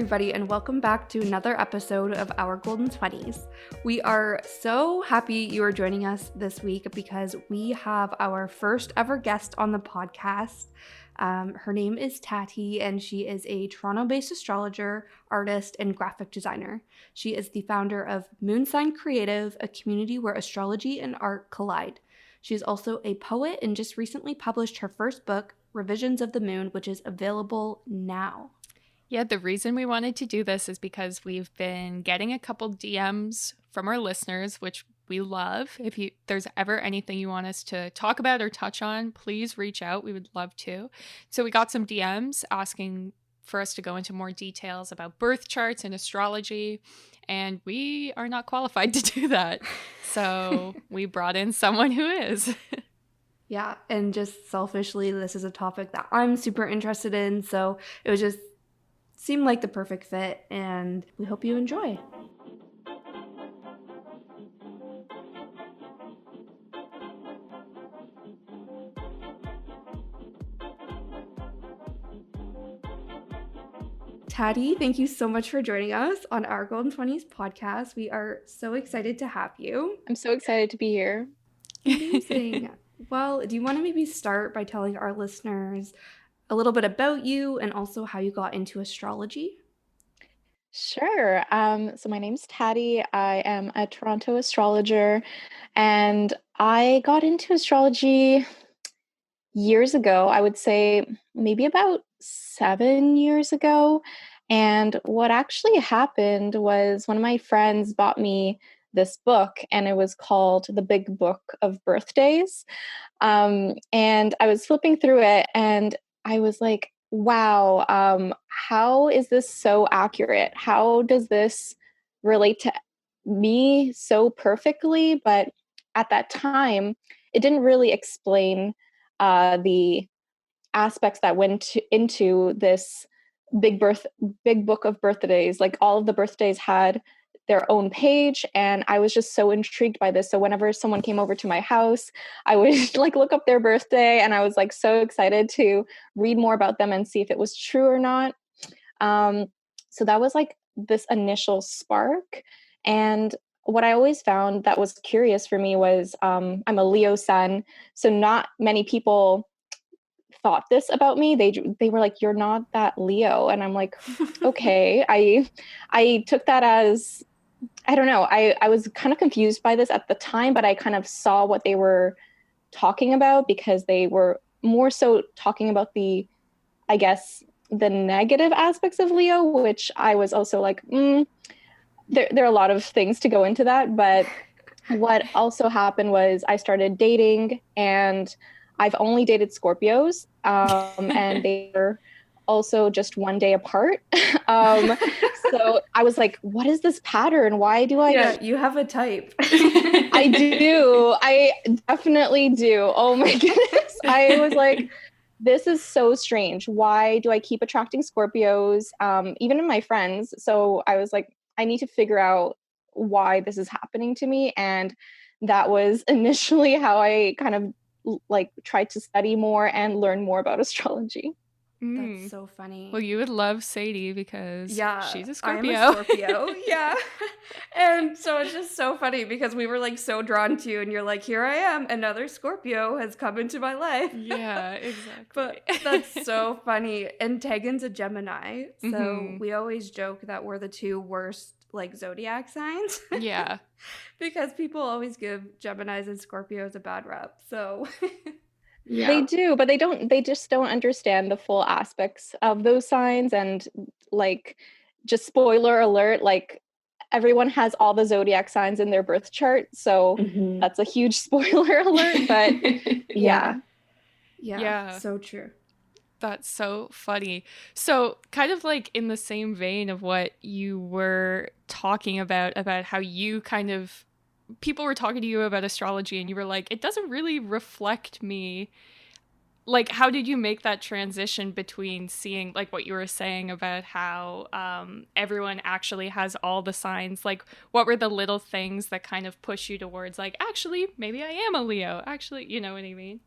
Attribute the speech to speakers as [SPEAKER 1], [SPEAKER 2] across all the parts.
[SPEAKER 1] everybody, and welcome back to another episode of Our Golden 20s. We are so happy you are joining us this week because we have our first ever guest on the podcast. Her name is Tati, and she is a Toronto-based astrologer, artist, and graphic designer. She is the founder of Moonsign Creative, a community where astrology and art collide. She is also a poet and just recently published her first book, Revisions of the Moon, which is available now.
[SPEAKER 2] Yeah, the reason we wanted to do this is because we've been getting a couple DMs from our listeners, which we love. If there's ever anything you want us to talk about or touch on, please reach out. We would love to. So we got some DMs asking for us to go into more details about birth charts and astrology, and we are not qualified to do that. So we brought in someone who is.
[SPEAKER 1] Yeah, and just selfishly, this is a topic that I'm super interested in, so it was just seemed like the perfect fit, and we hope you enjoy. Tati, thank you so much for joining us on Our Golden 20s podcast. We are so excited to have you.
[SPEAKER 3] I'm so excited to be here.
[SPEAKER 1] Amazing. Well, do you want to maybe start by telling our listeners a little bit about you and also how you got into astrology?
[SPEAKER 3] Sure. So my name's Tati. I am a Toronto astrologer, and I got into astrology years ago. I would say maybe about 7 years ago. And what actually happened was one of my friends bought me this book, and it was called The Big Book of Birthdays. And I was flipping through it, and I was like, wow, how is this so accurate? How does this relate to me so perfectly? But at that time, it didn't really explain the aspects that went into this big book of birthdays. Like all of the birthdays had their own page, and I was just so intrigued by this. So whenever someone came over to my house, I would like look up their birthday, and I was like so excited to read more about them and see if it was true or not. So that was like this initial spark. And what I always found that was curious for me was I'm a Leo sun, so not many people thought this about me. They were like, "You're not that Leo," and I'm like, okay. I took that as, I don't know. I was kind of confused by this at the time, but I kind of saw what they were talking about because they were more so talking about I guess, the negative aspects of Leo, which I was also like, there are a lot of things to go into that. But what also happened was I started dating, and I've only dated Scorpios, and they were also just one day apart. So I was like, what is this pattern? Why do I?
[SPEAKER 1] Yeah, you have a type.
[SPEAKER 3] I do. I definitely do. Oh my goodness. I was like, this is so strange. Why do I keep attracting Scorpios, even in my friends? So I was like, I need to figure out why this is happening to me. And that was initially how I kind of like tried to study more and learn more about astrology.
[SPEAKER 1] That's so funny.
[SPEAKER 2] Well, you would love Sadie because she's a Scorpio.
[SPEAKER 1] I am a Scorpio. Yeah. And so it's just so funny because we were like so drawn to you, and you're like, here I am, another Scorpio has come into my life.
[SPEAKER 2] Yeah, exactly.
[SPEAKER 1] But that's so funny. And Tegan's a Gemini. So we always joke that we're the two worst like zodiac signs.
[SPEAKER 2] Yeah.
[SPEAKER 1] Because people always give Geminis and Scorpios a bad rep. So
[SPEAKER 3] yeah. They do, but they just don't understand the full aspects of those signs. And like, just spoiler alert, like everyone has all the zodiac signs in their birth chart. So that's a huge spoiler alert, but
[SPEAKER 1] yeah,
[SPEAKER 2] Yeah.
[SPEAKER 1] So true.
[SPEAKER 2] That's so funny. So kind of like in the same vein of what you were talking about how you kind of, people were talking to you about astrology and you were like, it doesn't really reflect me. Like, how did you make that transition between seeing like what you were saying about how everyone actually has all the signs? Like, what were the little things that kind of push you towards like, actually, maybe I am a Leo. Actually, you know what I mean?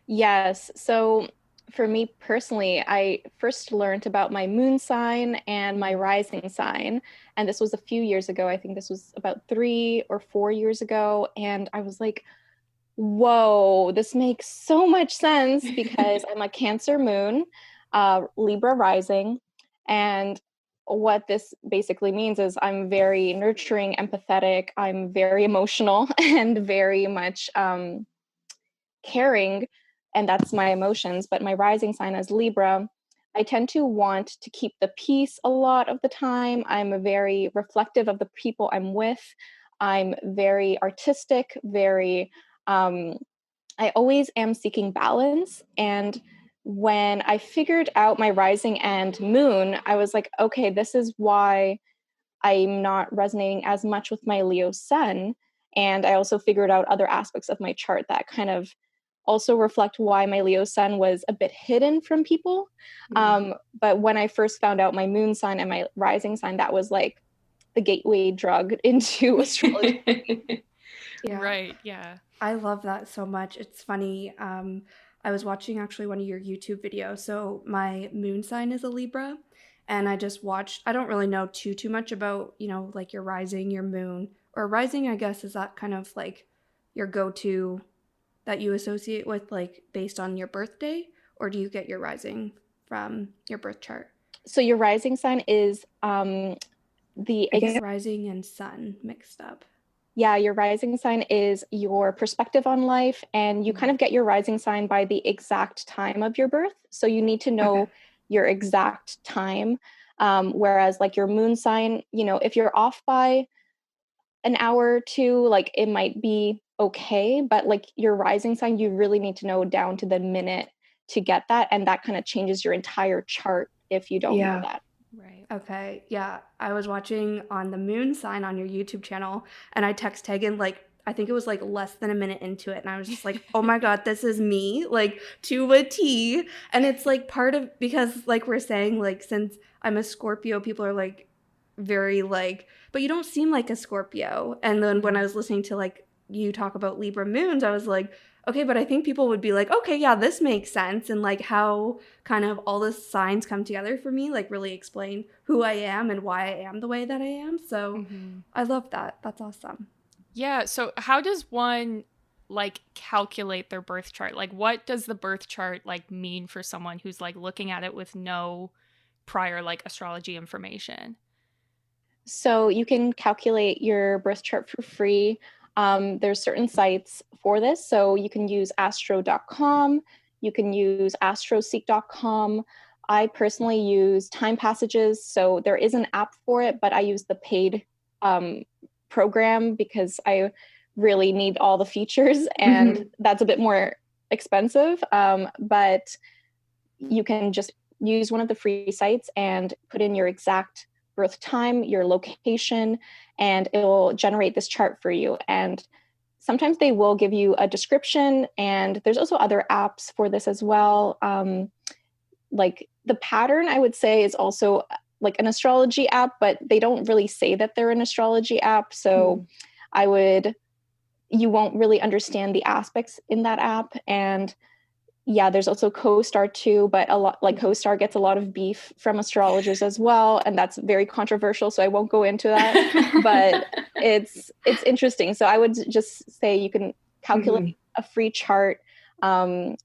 [SPEAKER 3] Yes. So For me personally, I first learned about my moon sign and my rising sign. And this was a few years ago. I think this was about 3 or 4 years ago. And I was like, whoa, this makes so much sense because I'm a Cancer moon, Libra rising. And what this basically means is I'm very nurturing, empathetic, I'm very emotional, and very much caring, and that's my emotions. But my rising sign is Libra. I tend to want to keep the peace a lot of the time. I'm very reflective of the people I'm with. I'm very artistic, very, I always am seeking balance. And when I figured out my rising and moon, I was like, okay, this is why I'm not resonating as much with my Leo sun. And I also figured out other aspects of my chart that kind of also reflect why my Leo sun was a bit hidden from people. But when I first found out my moon sign and my rising sign, that was like the gateway drug into astrology.
[SPEAKER 1] Yeah.
[SPEAKER 2] Right. Yeah.
[SPEAKER 1] I love that so much. It's funny. I was watching actually one of your YouTube videos. So my moon sign is a Libra, and I just watched. I don't really know too much about like your rising, your moon, or rising. I guess is that kind of like your go-to that you associate with, like based on your birthday, or do you get your rising from your birth chart?
[SPEAKER 3] So your rising sign is
[SPEAKER 1] I get rising and sun mixed up.
[SPEAKER 3] yeah, your rising sign is your perspective on life, and you kind of get your rising sign by the exact time of your birth. So you need to know your exact time. Whereas, like your moon sign, if you're off by an hour or two, like it might be okay. But like your rising sign, you really need to know down to the minute to get that. And that kind of changes your entire chart if you don't know that.
[SPEAKER 2] Right.
[SPEAKER 1] Okay. Yeah. I was watching on the moon sign on your YouTube channel, and I text Tegan like I think it was like less than a minute into it, and I was just like, "Oh my god, this is me, like to a T." And it's like part of because like we're saying like since I'm a Scorpio, people are like very like, "But you don't seem like a Scorpio." And then when I was listening to like you talk about Libra moons, I was like, "Okay, but I think people would be like, "Okay, yeah, this makes sense." And like how kind of all the signs come together for me, like really explain who I am and why I am the way that I am. So I love that. That's awesome.
[SPEAKER 2] Yeah. So how does one like calculate their birth chart? Like what does the birth chart like mean for someone who's like looking at it with no prior like astrology information?
[SPEAKER 3] So you can calculate your birth chart for free. There's certain sites for this. So you can use astro.com, you can use astroseek.com. I personally use Time Passages. So there is an app for it, but I use the paid program because I really need all the features, and that's a bit more expensive. But you can just use one of the free sites and put in your exact birth time, your location, and it will generate this chart for you. And sometimes they will give you a description, and there's also other apps for this as well. Like the Pattern, I would say, is also like an astrology app, but they don't really say that they're an astrology app. So you won't really understand the aspects in that app. And yeah, there's also CoStar too, but a lot like CoStar gets a lot of beef from astrologers as well, and that's very controversial, so I won't go into that. But it's interesting. So I would just say you can calculate a free chart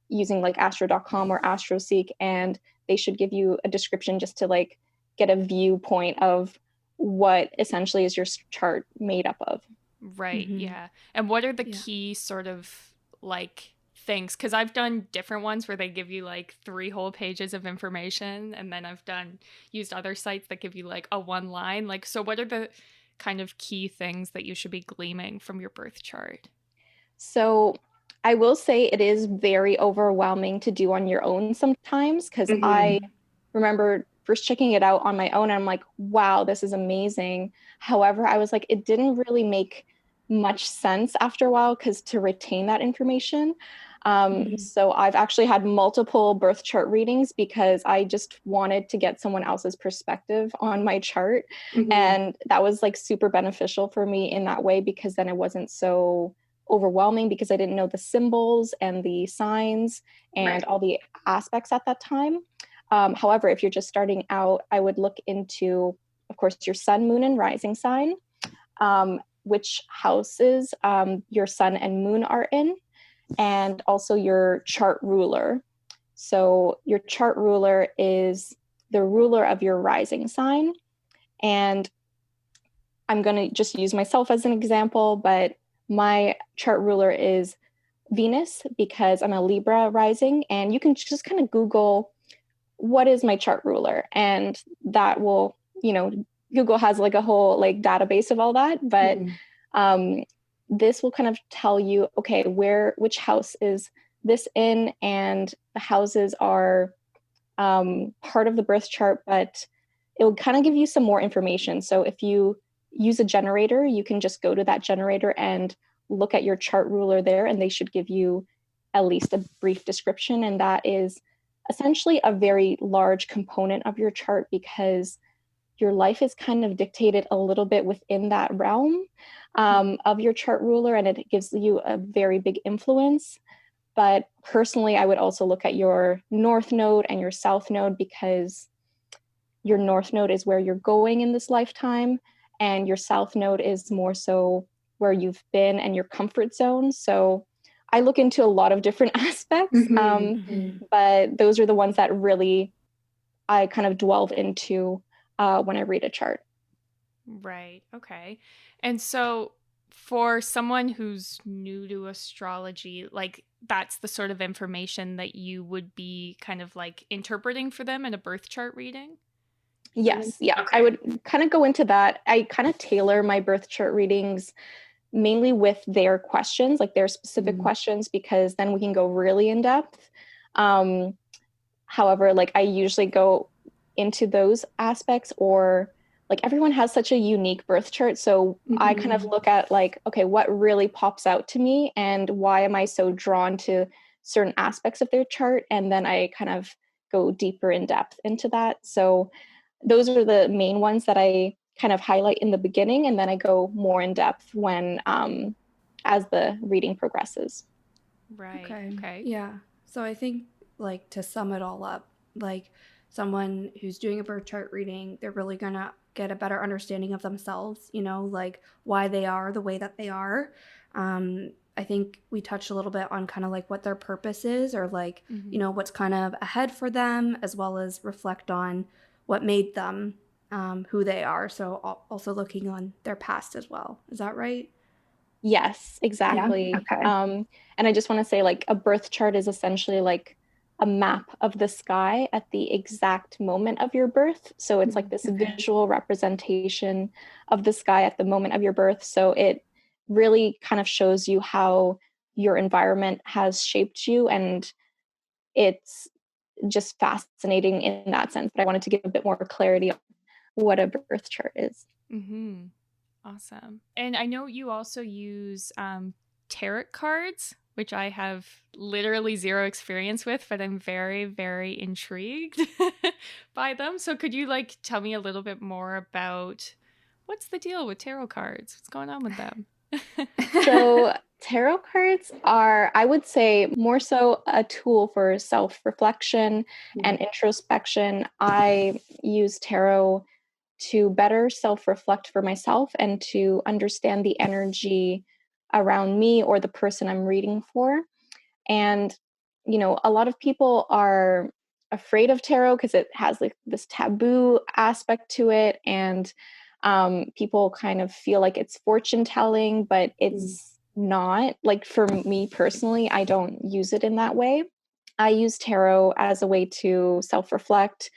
[SPEAKER 3] using like astro.com or astroseek, and they should give you a description just to like get a viewpoint of what essentially is your chart made up of.
[SPEAKER 2] Right. Yeah. And what are the key sort of like things? Because I've done different ones where they give you like 3 whole pages of information, and then I've used other sites that give you like a one line. Like, so what are the kind of key things that you should be gleaming from your birth chart?
[SPEAKER 3] So I will say it is very overwhelming to do on your own sometimes, because I remember first checking it out on my own and I'm like, wow, this is amazing. However, I was like, it didn't really make much sense after a while because to retain that information. So I've actually had multiple birth chart readings because I just wanted to get someone else's perspective on my chart. And that was like super beneficial for me in that way, because then it wasn't so overwhelming because I didn't know the symbols and the signs and all the aspects at that time. However, if you're just starting out, I would look into, of course, your sun, moon, and rising sign, which houses your sun and moon are in, and also your chart ruler. So your chart ruler is the ruler of your rising sign. And I'm going to just use myself as an example, but my chart ruler is Venus because I'm a Libra rising. And you can just kind of Google, what is my chart ruler? And that will, Google has like a whole like database of all that. But this will kind of tell you, okay, which house is this in? And the houses are part of the birth chart, but it will kind of give you some more information. So if you use a generator, you can just go to that generator and look at your chart ruler there, and they should give you at least a brief description. And that is essentially a very large component of your chart because your life is kind of dictated a little bit within that realm of your chart ruler, and it gives you a very big influence. But personally, I would also look at your north node and your south node because your north node is where you're going in this lifetime, and your south node is more so where you've been and your comfort zone. So I look into a lot of different aspects, but those are the ones that really I kind of delve into when I read a chart.
[SPEAKER 2] Right. Okay. And so for someone who's new to astrology, like that's the sort of information that you would be kind of like interpreting for them in a birth chart reading?
[SPEAKER 3] Yes. Yeah. Okay. I would kind of go into that. I kind of tailor my birth chart readings mainly with their questions, like their specific questions, because then we can go really in depth. However, like I usually go into those aspects, or like everyone has such a unique birth chart. So I kind of look at like, okay, what really pops out to me and why am I so drawn to certain aspects of their chart? And then I kind of go deeper in depth into that. So those are the main ones that I kind of highlight in the beginning, and then I go more in depth when as the reading progresses.
[SPEAKER 2] Right. Okay.
[SPEAKER 1] Yeah. So I think like to sum it all up, like someone who's doing a birth chart reading, they're really gonna get a better understanding of themselves, like why they are the way that they are. I think we touched a little bit on kind of like what their purpose is, or like, what's kind of ahead for them, as well as reflect on what made them who they are. So also looking on their past as well. Is that right?
[SPEAKER 3] Yes, exactly.
[SPEAKER 1] Yeah. Okay.
[SPEAKER 3] And I just want to say, like, a birth chart is essentially like a map of the sky at the exact moment of your birth. So it's like this visual representation of the sky at the moment of your birth. So it really kind of shows you how your environment has shaped you. And it's just fascinating in that sense. But I wanted to give a bit more clarity on what a birth chart is.
[SPEAKER 2] Awesome. And I know you also use tarot cards, which I have literally zero experience with, but I'm very, very intrigued by them. So could you like tell me a little bit more about what's the deal with tarot cards? What's going on with them?
[SPEAKER 3] So tarot cards are, I would say, more so a tool for self-reflection and introspection. I use tarot to better self-reflect for myself and to understand the energy around me or the person I'm reading for. And, a lot of people are afraid of tarot because it has like this taboo aspect to it. And people kind of feel like it's fortune telling, but it's not. Like for me personally, I don't use it in that way. I use tarot as a way to self-reflect,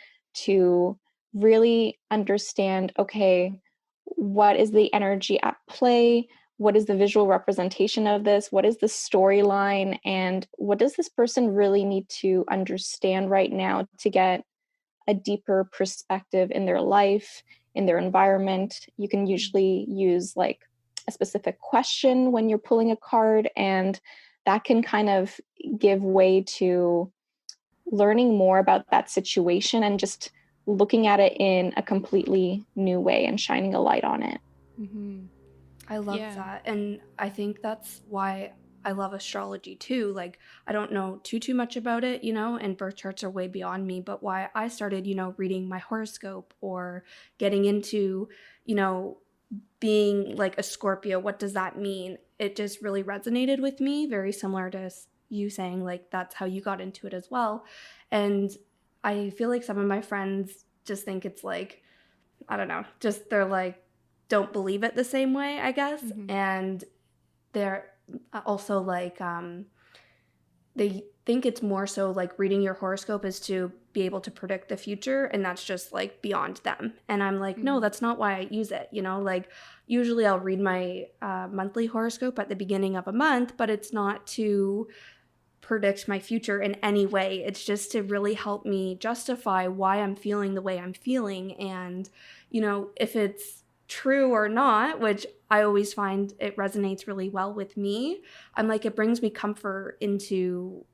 [SPEAKER 3] to really understand, okay, what is the energy at play? What is the visual representation of this? What is the storyline? And what does this person really need to understand right now to get a deeper perspective in their life, in their environment? You can usually use like a specific question when you're pulling a card, and that can kind of give way to learning more about that situation and just looking at it in a completely new way and shining a light on it.
[SPEAKER 1] I love that. And I think that's why I love astrology too. Like, I don't know too much about it, and birth charts are way beyond me, but why I started, reading my horoscope or getting into, you know, being like a Scorpio, what does that mean? It just really resonated with me, very similar to you saying like that's how you got into it as well. And I feel like some of my friends just think it's like, I don't know, just they're like, don't believe it the same way, I guess.
[SPEAKER 2] Mm-hmm.
[SPEAKER 1] And they're also like, they think it's more so like reading your horoscope is to be able to predict the future, and that's just like beyond them. And I'm like, no, that's not why I use it. Like usually I'll read my monthly horoscope at the beginning of a month, but it's not to predict my future in any way. It's just to really help me justify why I'm feeling the way I'm feeling. And, if it's true or not, which I always find it resonates really well with me, I'm like, it brings me comfort into,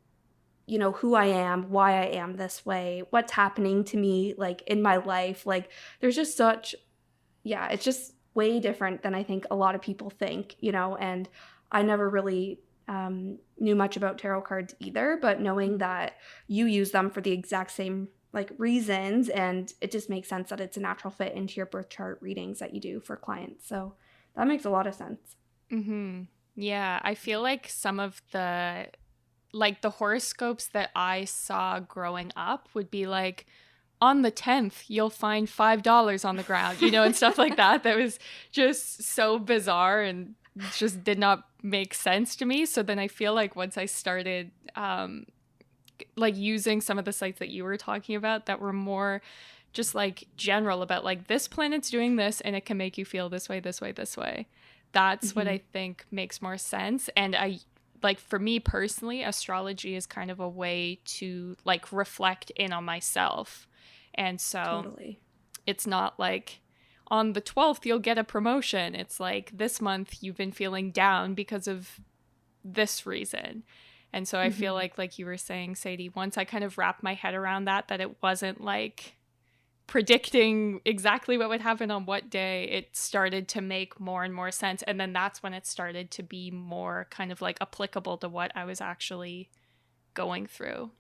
[SPEAKER 1] who I am, why I am this way, what's happening to me, like in my life. Like there's just it's just way different than I think a lot of people think, and I never really knew much about tarot cards either, but knowing that you use them for the exact same like reasons, and it just makes sense that it's a natural fit into your birth chart readings that you do for clients. So that makes a lot of sense.
[SPEAKER 2] Mm-hmm. Yeah, I feel like some of the horoscopes that I saw growing up would be like, on the 10th, you'll find $5 on the ground, and stuff like that. That was just so bizarre and just did not make sense to me. So then I feel like once I started like using some of the sites that you were talking about that were more just like general about like this planet's doing this and it can make you feel this way, this way, this way. That's what I think makes more sense. And I like, for me personally, astrology is kind of a way to like reflect in on myself. And so it's not like on the 12th you'll get a promotion. It's like this month you've been feeling down because of this reason. And so I feel like you were saying, Sadie, once I kind of wrapped my head around that it wasn't like predicting exactly what would happen on what day, it started to make more and more sense. And then that's when it started to be more kind of like applicable to what I was actually going through.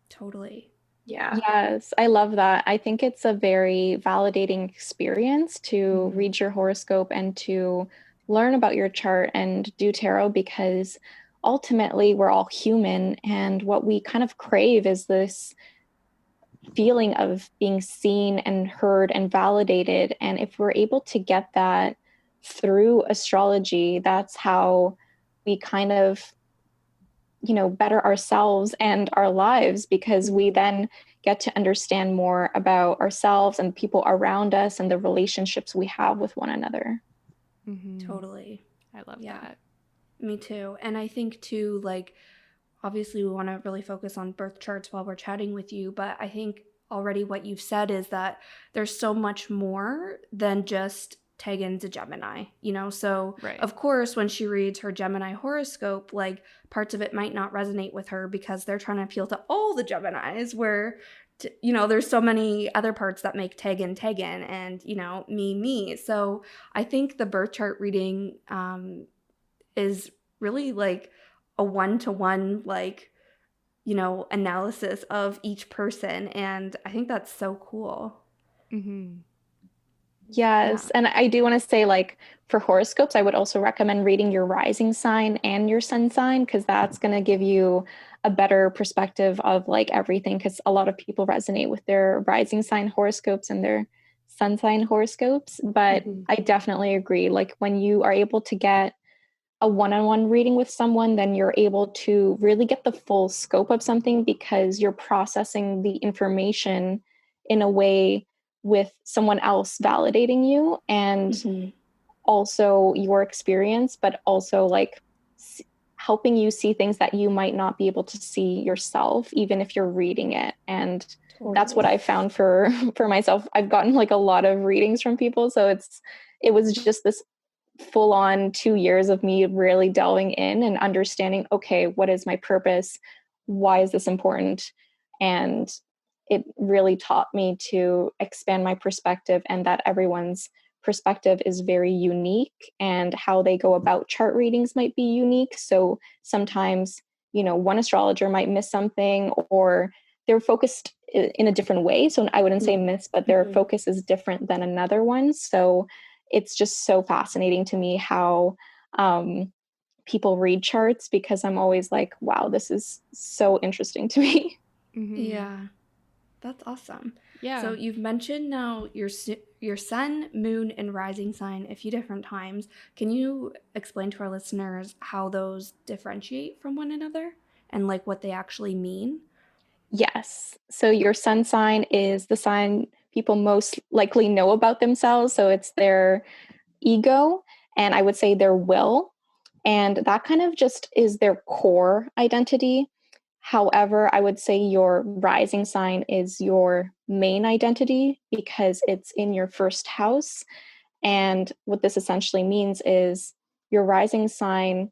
[SPEAKER 1] Totally.
[SPEAKER 3] Yeah. Yes, I love that. I think it's a very validating experience to read your horoscope and to learn about your chart and do tarot, because ultimately we're all human, and what we kind of crave is this feeling of being seen and heard and validated. And if we're able to get that through astrology, that's how we kind of better ourselves and our lives, because we then get to understand more about ourselves and people around us and the relationships we have with one another.
[SPEAKER 1] Totally.
[SPEAKER 2] I love that.
[SPEAKER 1] Me too. And I think too, like, obviously we want to really focus on birth charts while we're chatting with you, but I think already what you've said is that there's so much more than just Tegan's a Gemini, so of course when she reads her Gemini horoscope, like parts of it might not resonate with her because they're trying to appeal to all the Geminis, where there's so many other parts that make Tegan and me. So I think the birth chart reading is really like a one-to-one like analysis of each person, and I think that's so cool.
[SPEAKER 3] Yes. And I do want to say, like, for horoscopes, I would also recommend reading your rising sign and your sun sign, because that's going to give you a better perspective of like everything. Because a lot of people resonate with their rising sign horoscopes and their sun sign horoscopes. But I definitely agree. Like, when you are able to get a one-on-one reading with someone, then you're able to really get the full scope of something, because you're processing the information in a way with someone else validating you and also your experience, but also like helping you see things that you might not be able to see yourself, even if you're reading it. And that's what I found for myself. I've gotten like a lot of readings from people. So it was just this full on 2 years of me really delving in and understanding, okay, what is my purpose? Why is this important? And it really taught me to expand my perspective, and that everyone's perspective is very unique, and how they go about chart readings might be unique. So sometimes, one astrologer might miss something, or they're focused in a different way. So I wouldn't say miss, but their focus is different than another one. So it's just so fascinating to me how people read charts, because I'm always like, wow, this is so interesting to me.
[SPEAKER 1] Yeah. That's awesome.
[SPEAKER 2] Yeah.
[SPEAKER 1] So you've mentioned now your sun, moon, and rising sign a few different times. Can you explain to our listeners how those differentiate from one another and like what they actually mean?
[SPEAKER 3] Yes. So your sun sign is the sign people most likely know about themselves. So it's their ego, and I would say their will. And that kind of just is their core identity. However, I would say your rising sign is your main identity, because it's in your first house. And what this essentially means is your rising sign,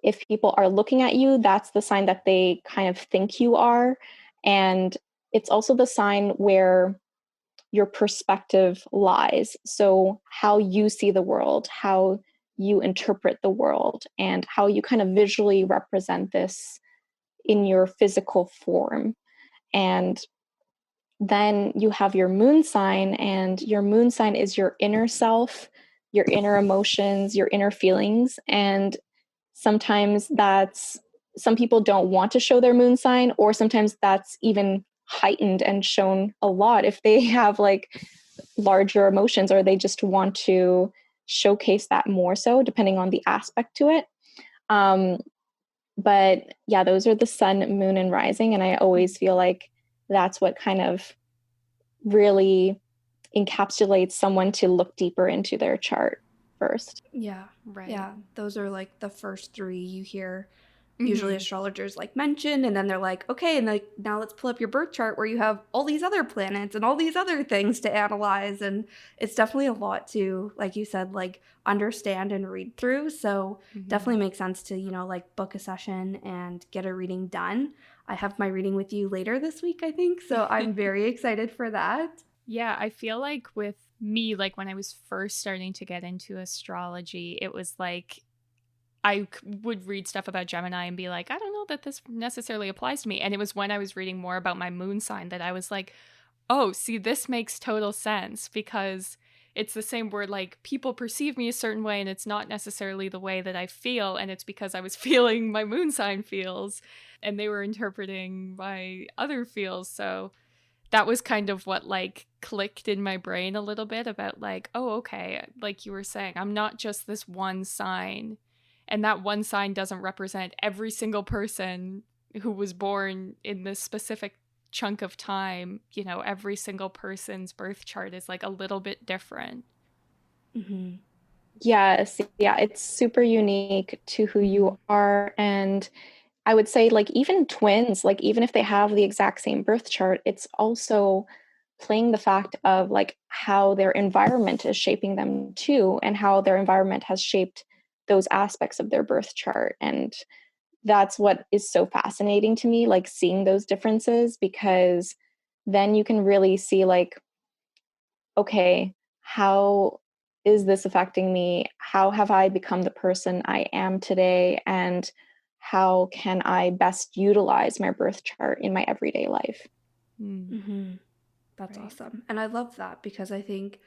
[SPEAKER 3] if people are looking at you, that's the sign that they kind of think you are. And it's also the sign where your perspective lies. So, how you see the world, how you interpret the world, and how you kind of visually represent this in your physical form. And then you have your moon sign, and your moon sign is your inner self, your inner emotions, your inner feelings. And sometimes some people don't want to show their moon sign, or sometimes that's even heightened and shown a lot if they have like larger emotions, or they just want to showcase that more so, depending on the aspect to it. Um, but yeah, those are the sun, moon, and rising. And I always feel like that's what kind of really encapsulates someone to look deeper into their chart first.
[SPEAKER 1] Yeah.
[SPEAKER 2] Right.
[SPEAKER 1] Yeah. Those are like the first three you hear usually astrologers like mention, and then they're like, okay, and like now let's pull up your birth chart where you have all these other planets and all these other things to analyze. And it's definitely a lot to, like you said, like understand and read through. So definitely makes sense to, like book a session and get a reading done. I have my reading with you later this week, I think, so I'm very excited for that.
[SPEAKER 2] Yeah, I feel like with me, like when I was first starting to get into astrology, it was like would read stuff about Gemini and be like, I don't know that this necessarily applies to me. And it was when I was reading more about my moon sign that I was like, oh, see, this makes total sense, because it's the same word, like people perceive me a certain way and it's not necessarily the way that I feel. And it's because I was feeling my moon sign feels and they were interpreting my other feels. So that was kind of what like clicked in my brain a little bit about like, oh, okay, like you were saying, I'm not just this one sign, and that one sign doesn't represent every single person who was born in this specific chunk of time. Every single person's birth chart is like a little bit different.
[SPEAKER 3] Yes, yeah, it's super unique to who you are. And I would say, like, even twins, like, even if they have the exact same birth chart, it's also playing the fact of like how their environment is shaping them too, and how their environment has shaped those aspects of their birth chart. And that's what is so fascinating to me, like seeing those differences, because then you can really see, like, okay, how is this affecting me? How have I become the person I am today? And how can I best utilize my birth chart in my everyday life?
[SPEAKER 1] That's awesome. And I love that, because I think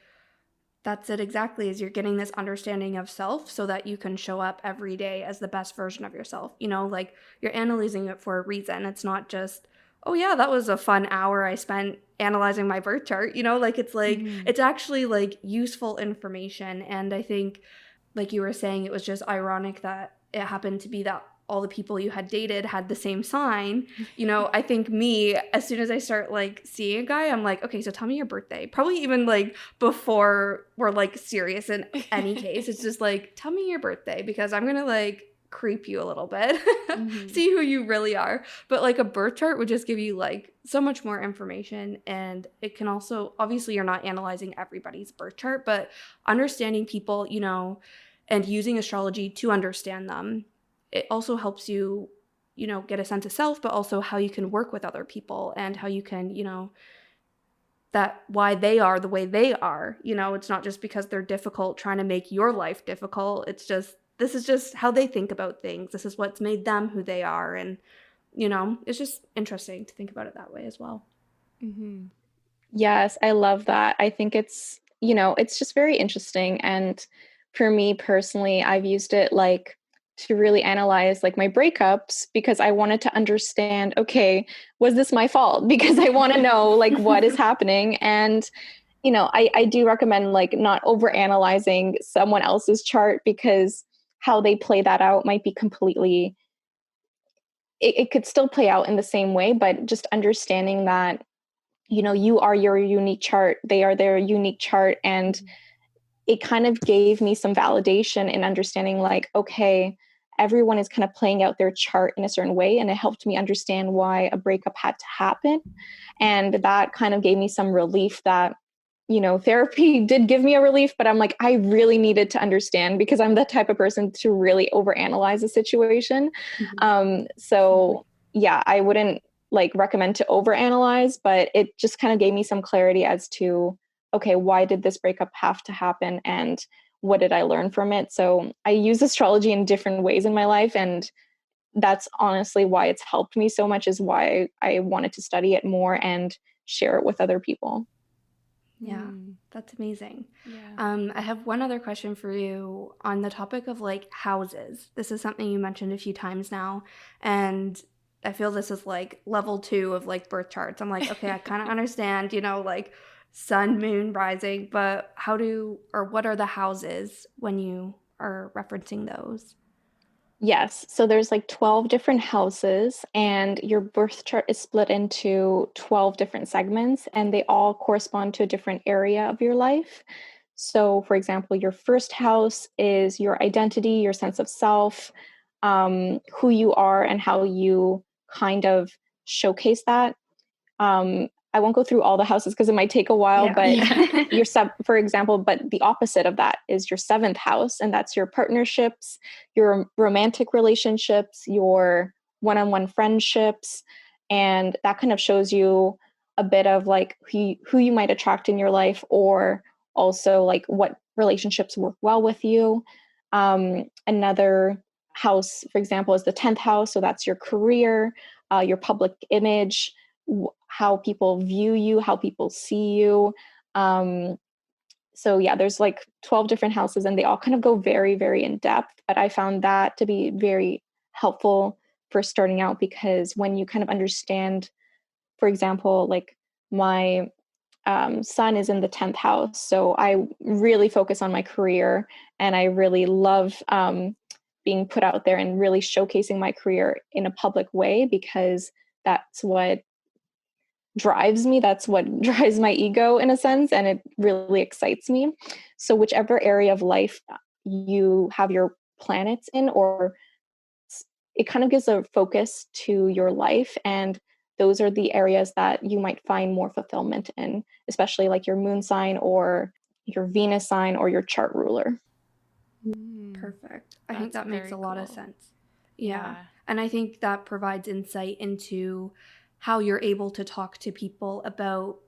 [SPEAKER 1] that's it exactly, is you're getting this understanding of self so that you can show up every day as the best version of yourself. Like you're analyzing it for a reason. It's not just, oh yeah, that was a fun hour I spent analyzing my birth chart. Like it's actually like useful information. And I think, like you were saying, it was just ironic that it happened to be that all the people you had dated had the same sign. I think me, as soon as I start like seeing a guy, I'm like, okay, so tell me your birthday. Probably even like before we're like serious in any case. It's just like, tell me your birthday, because I'm gonna like creep you a little bit, see who you really are. But like a birth chart would just give you like so much more information. And it can also, obviously you're not analyzing everybody's birth chart, but understanding people, and using astrology to understand them, it also helps you, get a sense of self, but also how you can work with other people and how you can, that why they are the way they are. You know, it's not just because they're difficult trying to make your life difficult. It's just, this is just how they think about things. This is what's made them who they are. And, you know, it's just interesting to think about it that way as well.
[SPEAKER 2] Mm-hmm.
[SPEAKER 3] Yes, I love that. I think it's, it's just very interesting. And for me personally, I've used it like to really analyze like my breakups because I wanted to understand, okay, was this my fault? Because I want to know like what is happening. And, I do recommend like not over analyzing someone else's chart because how they play that out might be completely, it could still play out in the same way, but just understanding that you are your unique chart, they are their unique chart. And it kind of gave me some validation in understanding like, okay, everyone is kind of playing out their chart in a certain way. And it helped me understand why a breakup had to happen. And that kind of gave me some relief that, therapy did give me a relief, but I'm like, I really needed to understand because I'm the type of person to really overanalyze a situation. So yeah, I wouldn't like recommend to overanalyze, but it just kind of gave me some clarity as to, okay, why did this breakup have to happen and what did I learn from it? So I use astrology in different ways in my life, and that's honestly why it's helped me so much, is why I wanted to study it more and share it with other people.
[SPEAKER 1] Yeah, that's amazing.
[SPEAKER 2] Yeah.
[SPEAKER 1] I have one other question for you on the topic of like houses. This is something you mentioned a few times now, and I feel this is like level 2 of like birth charts. I'm like, okay, I kind of understand, like sun, moon, rising, but what are the houses when you are referencing those?
[SPEAKER 3] Yes. So there's like 12 different houses, and your birth chart is split into 12 different segments, and they all correspond to a different area of your life. So, for example, your first house is your identity, your sense of self, who you are, and how you kind of showcase that. I won't go through all the houses because it might take a while,
[SPEAKER 1] Yeah.
[SPEAKER 3] but
[SPEAKER 2] Yeah.
[SPEAKER 3] for example, but the opposite of that is your seventh house, and that's your partnerships, your romantic relationships, your one-on-one friendships, and that kind of shows you a bit of like who you might attract in your life, or also like what relationships work well with you. Another house, for example, is the 10th house, so that's your career, your public image, how people view you, how people see you. So yeah, there's like 12 different houses, and they all kind of go very, very in depth. But I found that to be very helpful for starting out, because when you kind of understand, for example, like my son is in the 10th house. So I really focus on my career, and I really love being put out there and really showcasing my career in a public way, because that's what drives me. That's what drives my ego in a sense, and it really excites me. So whichever area of life you have your planets in, or it kind of gives a focus to your life, and those are the areas that you might find more fulfillment in, especially like your moon sign or your Venus sign or your chart ruler.
[SPEAKER 1] Perfect. I think
[SPEAKER 2] That's
[SPEAKER 1] that makes
[SPEAKER 2] very
[SPEAKER 1] a lot of
[SPEAKER 2] cool.
[SPEAKER 1] sense. Yeah.
[SPEAKER 2] Yeah.
[SPEAKER 1] And I think that provides insight into how you're able to talk to people about,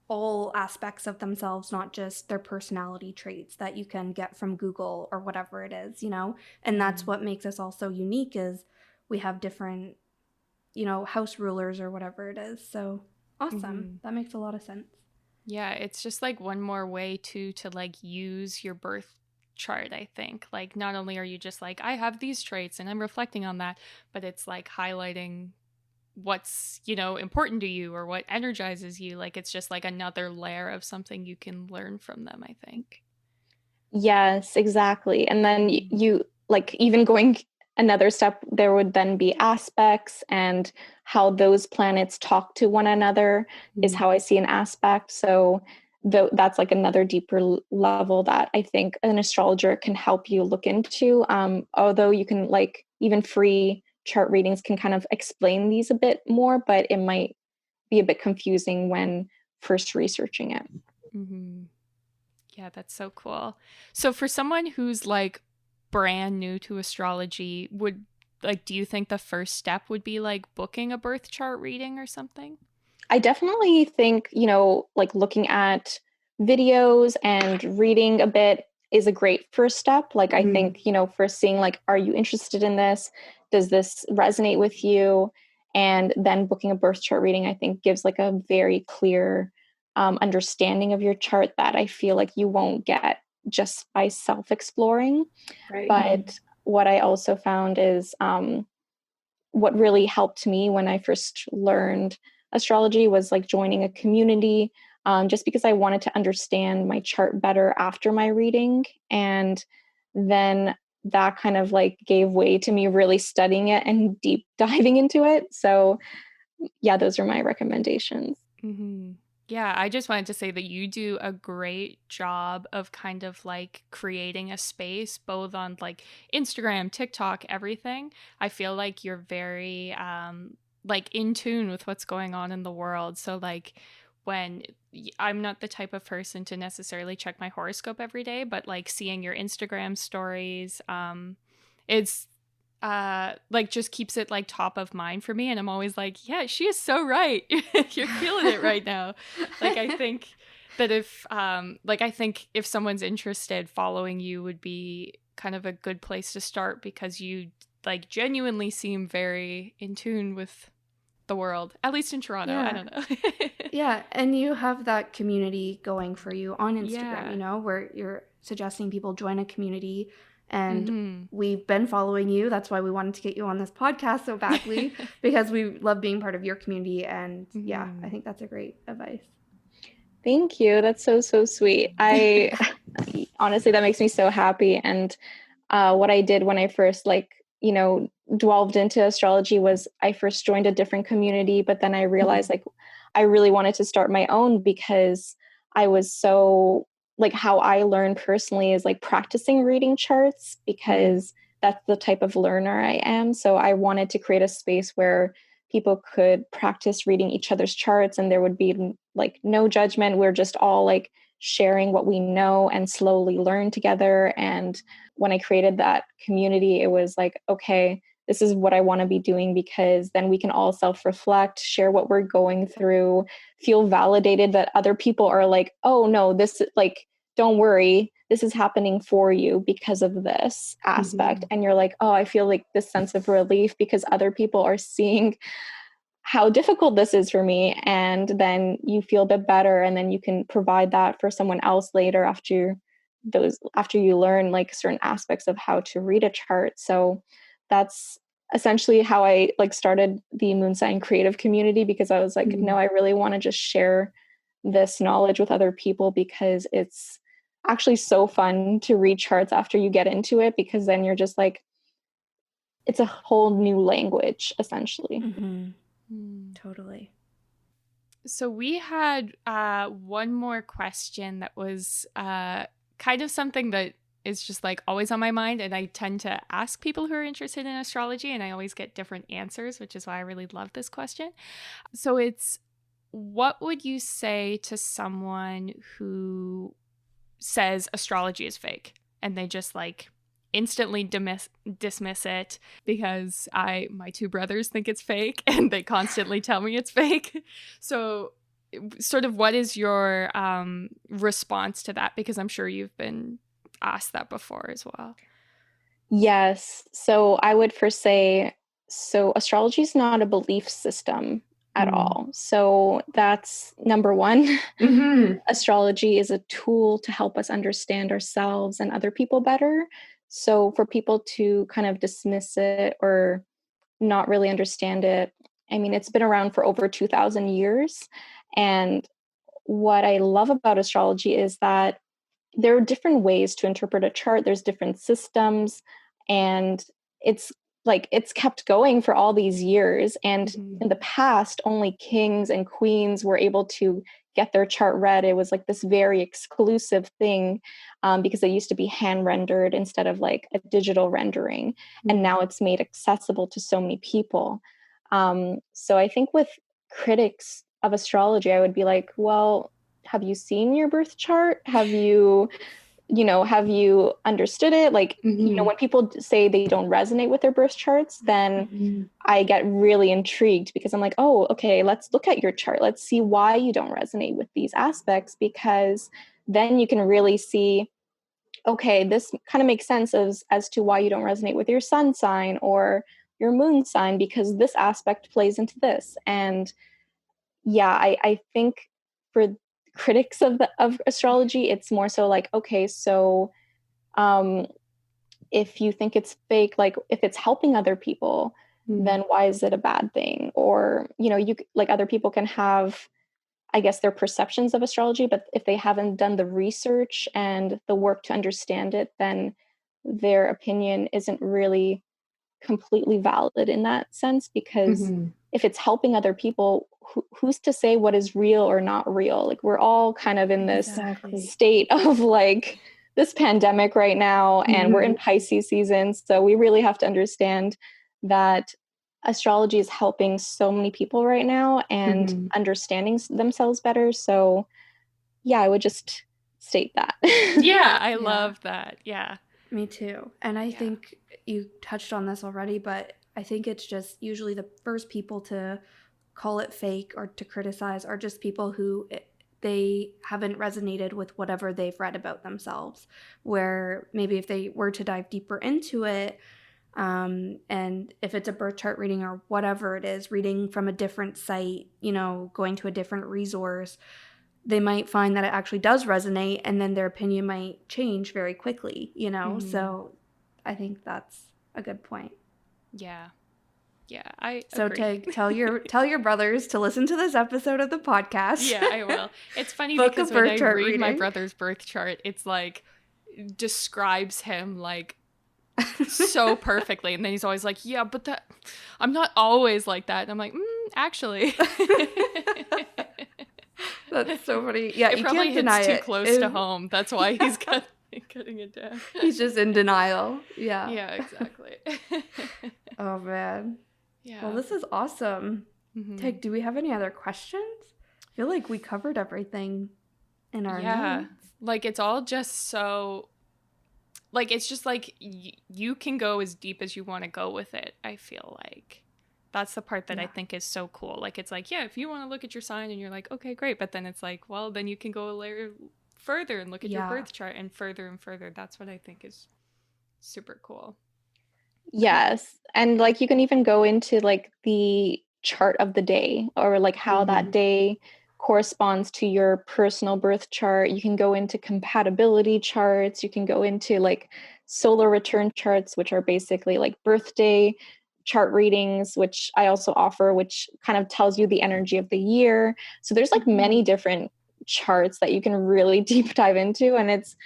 [SPEAKER 1] all aspects of themselves, not just their personality traits that you can get from Google or whatever it is. And that's what makes us all so unique, is we have different, house rulers or whatever it is. So awesome. That makes a lot of sense.
[SPEAKER 2] Yeah, it's just like one more way to like use your birth chart, I think. Like not only are you just like I have these traits and I'm reflecting on that, but it's like highlighting what's, important to you or what energizes you. Like it's just like another layer of something you can learn from them, I think.
[SPEAKER 3] Yes, exactly. And then you like, even going another step, there would then be aspects, and how those planets talk to one another is how I see an aspect. So that's like another deeper level that I think an astrologer can help you look into. Although you can like, even free chart readings can kind of explain these a bit more, but it might be a bit confusing when first researching it.
[SPEAKER 2] Mm-hmm. Yeah, that's so cool. So for someone who's like brand new to astrology, do you think the first step would be like booking a birth chart reading or something?
[SPEAKER 3] I definitely think, like looking at videos and reading a bit is a great first step. Like, I think, first seeing, like, are you interested in this? Does this resonate with you? And then booking a birth chart reading, I think, gives like a very clear understanding of your chart that I feel like you won't get just by self-exploring.
[SPEAKER 1] Right.
[SPEAKER 3] But what I also found is what really helped me when I first learned astrology was like joining a community, just because I wanted to understand my chart better after my reading. And then that kind of like gave way to me really studying it and deep diving into it. So, yeah, those are my recommendations.
[SPEAKER 2] Mm-hmm. Yeah, I just wanted to say that you do a great job of kind of like creating a space both on like Instagram, TikTok, everything. I feel like you're very like in tune with what's going on in the world. So like when I'm not the type of person to necessarily check my horoscope every day, but like seeing your Instagram stories, it's like just keeps it like top of mind for me, and I'm always like, yeah, she is so right. You're feeling it right now. Like I think that if someone's interested, following you would be kind of a good place to start, because you like genuinely seem very in tune with the world, at least in Toronto.
[SPEAKER 1] Yeah.
[SPEAKER 2] I don't know.
[SPEAKER 1] Yeah, and you have that community going for you on Instagram,
[SPEAKER 2] Yeah.
[SPEAKER 1] where you're suggesting people join a community. And
[SPEAKER 2] Mm-hmm.
[SPEAKER 1] we've been following you. That's why we wanted to get you on this podcast so badly, because we love being part of your community. And yeah, I think that's a great advice.
[SPEAKER 3] Thank you. That's so, so sweet. I honestly, that makes me so happy. And what I did when I first delved into astrology was I first joined a different community, but then I realized like I really wanted to start my own, because I was so like, how I learn personally is like practicing reading charts, because that's the type of learner I am. So I wanted to create a space where people could practice reading each other's charts, and there would be like no judgment. We're just all like sharing what we know and slowly learn together. And when I created that community, it was like, okay, this is what I want to be doing, because then we can all self-reflect, share what we're going through, feel validated that other people are like, oh no, this like, don't worry, this is happening for you because of this aspect. And you're like, oh, I feel like this sense of relief because other people are seeing how difficult this is for me. And then you feel a bit better, and then you can provide that for someone else later after you learn like certain aspects of how to read a chart. So that's essentially how I like started the moon sign creative community, because I was like, no, I really want to just share this knowledge with other people, because it's actually so fun to read charts after you get into it, because then you're just like, it's a whole new language essentially.
[SPEAKER 1] Totally.
[SPEAKER 2] So we had one more question that was kind of something that is just like always on my mind, and I tend to ask people who are interested in astrology, and I always get different answers, which is why I really love this question. So it's, what would you say to someone who says astrology is fake, and they just like instantly dismiss it? Because my two brothers think it's fake and they constantly tell me it's fake. So sort of what is your response to that? Because I'm sure you've been asked that before as well.
[SPEAKER 3] Yes. So I would first say, so astrology is not a belief system at all. So that's number one. Astrology is a tool to help us understand ourselves and other people better. So for people to kind of dismiss it or not really understand it, I mean, it's been around for over 2,000 years. And what I love about astrology is that there are different ways to interpret a chart. There's different systems, and it's like it's kept going for all these years. And in the past, only kings and queens were able to get their chart read. It was like this very exclusive thing, because it used to be hand rendered instead of like a digital rendering. And now it's made accessible to so many people. So I think with critics of astrology, I would be like, well, have you seen your birth chart? Have you have you understood it? Like,
[SPEAKER 1] Mm-hmm.
[SPEAKER 3] when people say they don't resonate with their birth charts, then
[SPEAKER 1] Mm-hmm.
[SPEAKER 3] I get really intrigued because I'm like, oh, okay, let's look at your chart. Let's see why you don't resonate with these aspects, because then you can really see, okay, this kind of makes sense as to why you don't resonate with your sun sign or your moon sign, because this aspect plays into this. And yeah, I think for critics of astrology, it's more so like, okay, so um, if you think it's fake, like if it's helping other people, then why is it a bad thing? Or, you like other people can have, I guess, their perceptions of astrology, but if they haven't done the research and the work to understand it, then their opinion isn't really completely valid in that sense, because
[SPEAKER 1] Mm-hmm.
[SPEAKER 3] if it's helping other people, who's to say what is real or not real? Like, we're all kind of in this
[SPEAKER 1] Exactly.
[SPEAKER 3] state of like this pandemic right now, and we're in
[SPEAKER 1] Mm-hmm.
[SPEAKER 3] Pisces season, so we really have to understand that astrology is helping so many people right now and
[SPEAKER 1] Mm-hmm.
[SPEAKER 3] understanding themselves better. So yeah, I would just state that.
[SPEAKER 2] Yeah, I
[SPEAKER 1] Yeah.
[SPEAKER 2] love that. Yeah.
[SPEAKER 1] Me too. And I
[SPEAKER 2] Yeah.
[SPEAKER 1] think you touched on this already, but I think it's just usually the first people to call it fake or to criticize are just people who they haven't resonated with whatever they've read about themselves. Where maybe if they were to dive deeper into it, and if it's a birth chart reading or whatever it is, reading from a different site, going to a different resource, they might find that it actually does resonate, and then their opinion might change very quickly, So I think that's a good point.
[SPEAKER 2] Yeah. Yeah, I
[SPEAKER 1] So
[SPEAKER 2] agree.
[SPEAKER 1] tell your brothers to listen to this episode of the podcast.
[SPEAKER 2] Yeah, I will. It's funny
[SPEAKER 1] Book a
[SPEAKER 2] because when
[SPEAKER 1] birth
[SPEAKER 2] I
[SPEAKER 1] chart
[SPEAKER 2] read my
[SPEAKER 1] reading.
[SPEAKER 2] brother's birth chart, it's like describes him like so perfectly, and then he's always like, "Yeah, but that I'm not always like that." And I'm like, actually.
[SPEAKER 1] That's so funny. Yeah,
[SPEAKER 2] It
[SPEAKER 1] you
[SPEAKER 2] probably
[SPEAKER 1] can't
[SPEAKER 2] hits
[SPEAKER 1] deny
[SPEAKER 2] too
[SPEAKER 1] it.
[SPEAKER 2] close to home. That's why he's cutting it down.
[SPEAKER 1] He's just in denial. Yeah.
[SPEAKER 2] Yeah, exactly.
[SPEAKER 1] Oh man.
[SPEAKER 2] Yeah.
[SPEAKER 1] Well, this is awesome.
[SPEAKER 2] Mhm.
[SPEAKER 1] Teg, do we have any other questions? I feel like we covered everything in our notes.
[SPEAKER 2] Like it's all just so like it's just like you can go as deep as you want to go with it. I feel like that's the part that I think is so cool. Like it's like, yeah, if you want to look at your sign and you're like, okay, great, but then it's like, well, then you can go a layer further and look at your birth chart and further. That's what I think is super cool.
[SPEAKER 3] Yes. And like you can even go into like the chart of the day, or like how that day corresponds to your personal birth chart. You can go into compatibility charts. You can go into like solar return charts, which are basically like birthday chart readings, which I also offer, which kind of tells you the energy of the year. So there's like many different charts that you can really deep dive into. And it's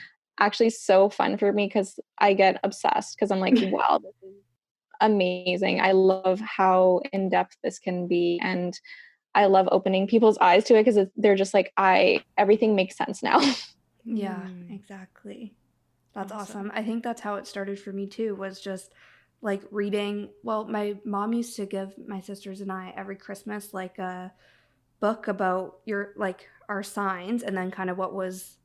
[SPEAKER 3] actually so fun for me because I get obsessed, because I'm like, wow, this is amazing. I love how in depth this can be, and I love opening people's eyes to it, because they're just like, everything makes sense now.
[SPEAKER 1] Yeah, exactly. That's awesome. I think that's how it started for me too, was just like reading. Well, my mom used to give my sisters and I every Christmas like a book about our signs, and then kind of what was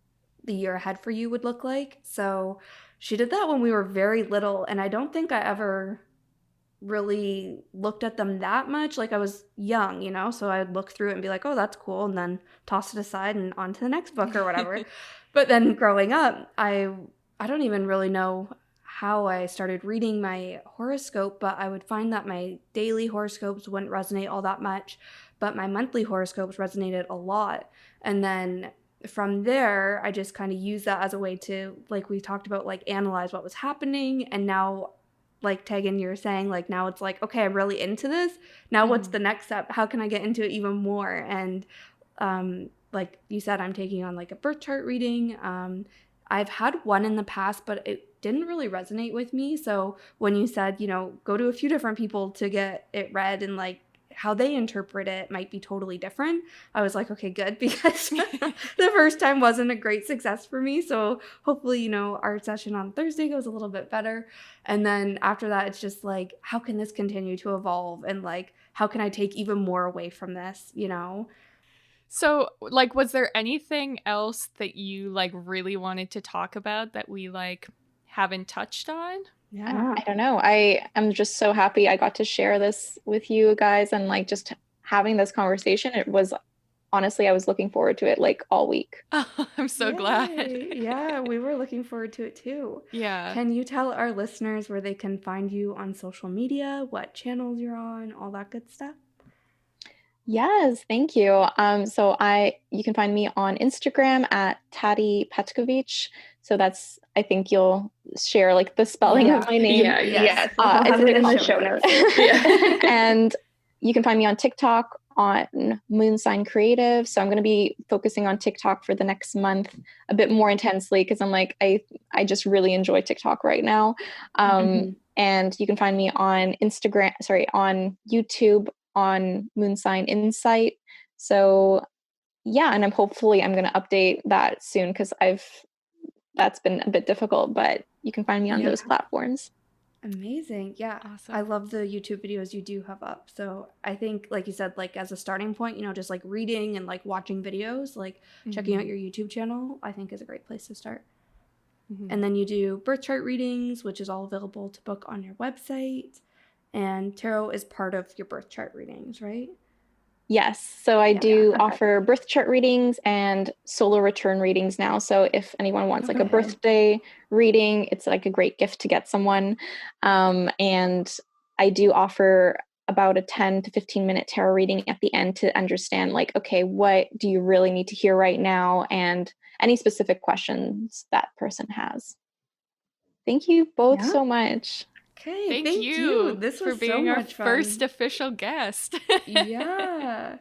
[SPEAKER 1] the year ahead for you would look like. So she did that when we were very little, and I don't think I ever really looked at them that much. Like I was young, so I'd look through it and be like, oh, that's cool, and then toss it aside and on to the next book or whatever. But then growing up, I don't even really know how I started reading my horoscope, but I would find that my daily horoscopes wouldn't resonate all that much, but my monthly horoscopes resonated a lot. And then from there, I just kind of used that as a way to, like we talked about, like analyze what was happening. And now, like Tegan, you're saying, like now it's like, okay, I'm really into this. Now what's the next step? How can I get into it even more? And like you said, I'm taking on like a birth chart reading. I've had one in the past, but it didn't really resonate with me. So when you said, go to a few different people to get it read, and like how they interpret it might be totally different, I was like, okay, good, because the first time wasn't a great success for me. So hopefully, our session on Thursday goes a little bit better. And then after that, it's just like, how can this continue to evolve? And like, how can I take even more away from this,
[SPEAKER 2] So, like, was there anything else that you like really wanted to talk about that we like haven't touched on?
[SPEAKER 1] Yeah.
[SPEAKER 3] I don't know. I am just so happy I got to share this with you guys, and like just having this conversation. It was honestly, I was looking forward to it like all week.
[SPEAKER 2] Oh, I'm so glad.
[SPEAKER 1] Yay. Yeah, we were looking forward to it too.
[SPEAKER 2] Yeah.
[SPEAKER 1] Can you tell our listeners where they can find you on social media, what channels you're on, all that good stuff?
[SPEAKER 3] Yes, thank you. You can find me on Instagram at Tati Petkovic. So that's, I think you'll share like the spelling of my name.
[SPEAKER 4] Yeah, yes.
[SPEAKER 1] We'll
[SPEAKER 3] It's
[SPEAKER 1] have it
[SPEAKER 3] in the show notes.
[SPEAKER 4] Yeah.
[SPEAKER 3] And you can find me on TikTok on Moonsign Creative. So I'm going to be focusing on TikTok for the next month a bit more intensely because I'm like, I just really enjoy TikTok right now. And you can find me on on YouTube on Moonsign Insight. So yeah, and I'm going to update that soon because that's been a bit difficult, but you can find me on those platforms.
[SPEAKER 1] Amazing. Yeah.
[SPEAKER 2] Awesome.
[SPEAKER 1] I love the YouTube videos you do have up. So I think, like you said, like as a starting point, just like reading and like watching videos, like checking out your YouTube channel, I think is a great place to start. And then you do birth chart readings, which is all available to book on your website. And tarot is part of your birth chart readings, right?
[SPEAKER 3] Yes. So I do offer birth chart readings and solar return readings now. So if anyone wants like a birthday reading, it's like a great gift to get someone. And I do offer about a 10 to 15 minute tarot reading at the end to understand like, okay, what do you really need to hear right now? And any specific questions that person has. Thank you both so much.
[SPEAKER 1] Okay,
[SPEAKER 2] thank you.
[SPEAKER 1] This
[SPEAKER 2] for
[SPEAKER 1] was
[SPEAKER 2] being
[SPEAKER 1] so
[SPEAKER 2] our
[SPEAKER 1] much fun.
[SPEAKER 2] first official guest.
[SPEAKER 1] Yeah.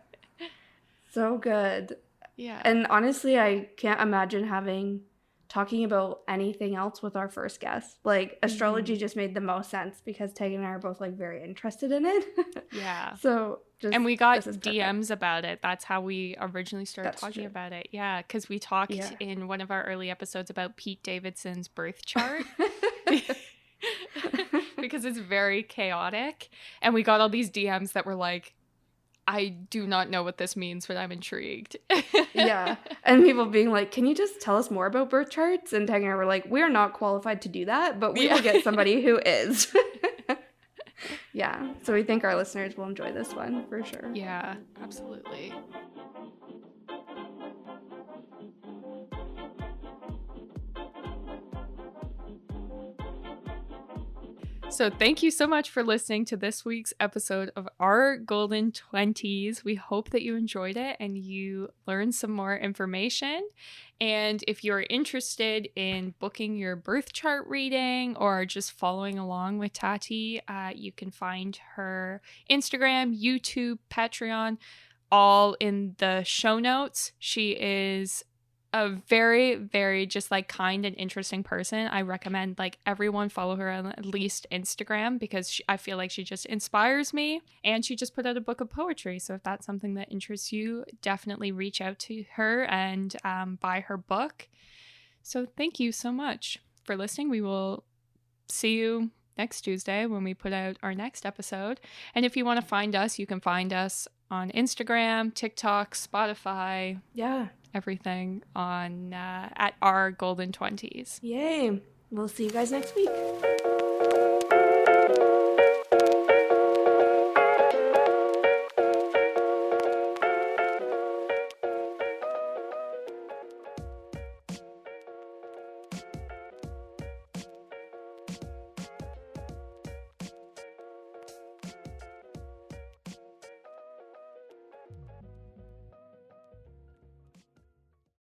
[SPEAKER 1] So good.
[SPEAKER 2] Yeah.
[SPEAKER 1] And honestly, I can't imagine talking about anything else with our first guest. Like astrology just made the most sense because Tegan and I are both like very interested in it.
[SPEAKER 2] Yeah.
[SPEAKER 1] So
[SPEAKER 2] and we got DMs about it. That's how we originally started talking about it. Yeah, because we talked in one of our early episodes about Pete Davidson's birth chart. Because it's very chaotic. And we got all these DMs that were like, I do not know what this means, but I'm intrigued.
[SPEAKER 1] Yeah. And people being like, can you just tell us more about birth charts? And Tegan and I were like, we're not qualified to do that, but we will get somebody who is. Yeah. So we think our listeners will enjoy this one for sure.
[SPEAKER 2] Yeah, absolutely. So thank you so much for listening to this week's episode of Our Golden 20s. We hope that you enjoyed it and you learned some more information. And if you're interested in booking your birth chart reading or just following along with Tati, you can find her Instagram, YouTube, Patreon, all in the show notes. She is a very, very just like kind and interesting person. I recommend like everyone follow her on at least Instagram because I feel like she just inspires me, and she just put out a book of poetry. So if that's something that interests you, definitely reach out to her and buy her book. So thank you so much for listening. We will see you next Tuesday when we put out our next episode. And if you want to find us, you can find us on Instagram, TikTok, Spotify.
[SPEAKER 1] Yeah.
[SPEAKER 2] Everything on at Our Golden 20s.
[SPEAKER 1] Yay. We'll see you guys next week.